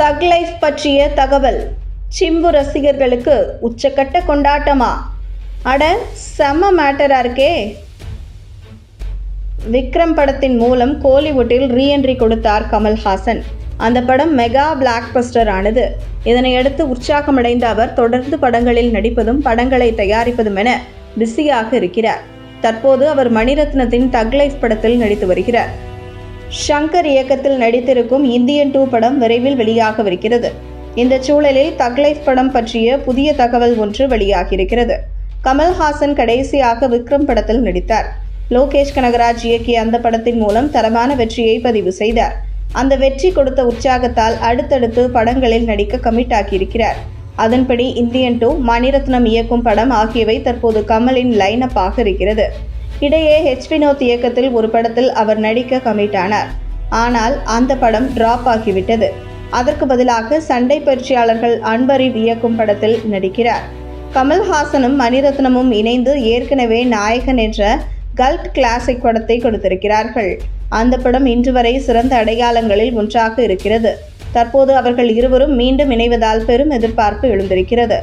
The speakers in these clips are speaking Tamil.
தக் லைஃப் பற்றிய தகவல். சிம்பு ரசிகர்களுக்கு உச்சக்கட்ட கொண்டாட்டமா? அட செம்ம மேட்டரா இருக்கே. விக்ரம் படத்தின் மூலம் கோலிவுட்டில் ரீஎன்ட்ரி கொடுத்தார் கமல்ஹாசன். அந்த படம் மெகா பிளாக் பஸ்டர் ஆனது. இதனையடுத்து உற்சாகமடைந்த அவர் தொடர்ந்து படங்களில் நடிப்பதும் படங்களை தயாரிப்பதும் என பிஸியாக இருக்கிறார். தற்போது அவர் மணிரத்னத்தின் தக் லைஃப் படத்தில் நடித்து வருகிறார். ஷங்கர் இயக்கத்தில் நடித்திருக்கும் இந்தியன் 2 படம் விரைவில் வெளியாகவிருக்கிறது. இந்த சூழலில் தக் லைஃப் படம் பற்றிய புதிய தகவல் ஒன்று வெளியாகியிருக்கிறது. கமல்ஹாசன் கடைசியாக விக்ரம் படத்தில் நடித்தார். லோகேஷ் கனகராஜ் இயக்கிய அந்த படத்தின் மூலம் தரமான வெற்றியை பதிவு செய்தார். அந்த வெற்றி கொடுத்த உற்சாகத்தால் அடுத்தடுத்து படங்களில் நடிக்க கமிட் ஆகியிருக்கிறார். அதன்படி இந்தியன் 2, மணிரத்னம் இயக்கும் படம் ஆகியவை தற்போது கமலின் லைன்-அப் ஆக இருக்கிறது. இடையே வினோத் இயக்கத்தில் ஒரு படத்தில் அவர் நடிக்க கமிட் ஆனார். ஆனால் அந்த படம் டிராப் ஆகிவிட்டது. அதற்கு பதிலாக சண்டை பயிற்சியாளர்கள் அன்பரீவ் இயக்கும் படத்தில் நடிக்கிறார். கமல்ஹாசனும் மணிரத்னமும் இணைந்து ஏற்கனவே நாயகன் என்ற கல்ட் கிளாசிக் படத்தை கொடுத்திருக்கிறார்கள். அந்த படம் இன்று வரை சிறந்த அடையாளங்களில் ஒன்றாக இருக்கிறது. தற்போது அவர்கள் இருவரும் மீண்டும் இணைவதால் பெரும் எதிர்பார்ப்பு எழுந்திருக்கிறது.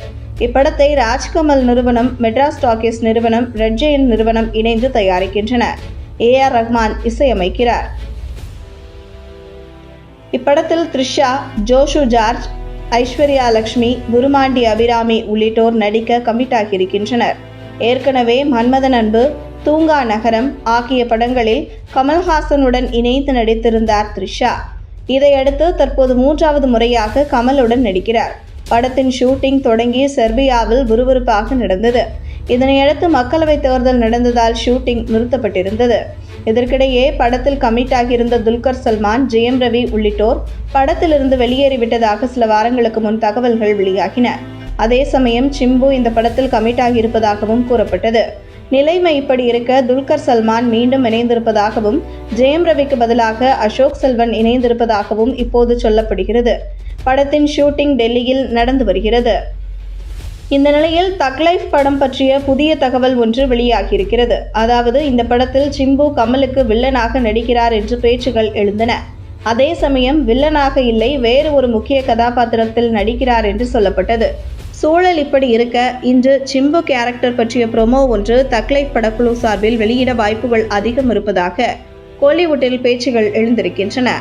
இப்படத்தை ராஜ்கமல் நிறுவனம், மெட்ராஸ் டாக்கீஸ் நிறுவனம், ரெட் ஜெயண்ட் நிறுவனம் இணைந்து தயாரிக்கின்றன. ஏ.ஆர். ரஹ்மான் இசையமைக்கிறார். இப்படத்தில் த்ரிஷா, ஜோஷு ஜார்ஜ், ஐஸ்வர்யா லட்சுமி, குருமாண்டி அபிராமி உள்ளிட்டோர் நடிக்க கமிட் ஆகியிருக்கின்றனர். ஏற்கனவே மன்மதன் அன்பு, தூங்கா நகரம் ஆகிய படங்களில் கமல்ஹாசனுடன் இணைந்து நடித்திருந்தார் த்ரிஷா. இதையடுத்து தற்போது 3வது முறையாக கமலுடன் நடிக்கிறார். படத்தின் ஷூட்டிங் தொடங்கி செர்பியாவில் விறுவிறுப்பாக நடந்தது. இதனையடுத்து மக்களவைத் தேர்தல் நடந்ததால் ஷூட்டிங் நிறுத்தப்பட்டிருந்தது. இதற்கிடையே படத்தில் கமிட் ஆகியிருந்த துல்கர் சல்மான், ஜெயம் ரவி உள்ளிட்டோர் படத்திலிருந்து வெளியேறிவிட்டதாக சில வாரங்களுக்கு முன் தகவல்கள் வெளியாகின. அதே சமயம் சிம்பு இந்த படத்தில் கமிட் ஆகியிருப்பதாகவும் கூறப்பட்டது. நிலைமை இப்படி இருக்க துல்கர் சல்மான் மீண்டும் இணைந்திருப்பதாகவும், ஜெயம் ரவிக்கு பதிலாக அசோக் செல்வன் இணைந்திருப்பதாகவும் இப்போது சொல்லப்படுகிறது. படத்தின் ஷூட்டிங் டெல்லியில் நடந்து வருகிறது. இந்த நிலையில் தக் லைஃப் படம் பற்றிய புதிய தகவல் ஒன்று வெளியாகியிருக்கிறது. அதாவது இந்த படத்தில் சிம்பு கமலுக்கு வில்லனாக நடிக்கிறார் என்று பேச்சுகள் எழுந்தன. அதே சமயம் வில்லனாக இல்லை, வேறு ஒரு முக்கிய கதாபாத்திரத்தில் நடிக்கிறார் என்று சொல்லப்பட்டது. சூழல் இப்படி இருக்க இன்று சிம்பு கேரக்டர் பற்றிய ப்ரோமோ ஒன்று தக் லைஃப் படக்குழு சார்பில் வெளியிட வாய்ப்புகள் அதிகம் இருப்பதாக கோலிவுட்டில் பேச்சுகள் எழுந்திருக்கின்றன.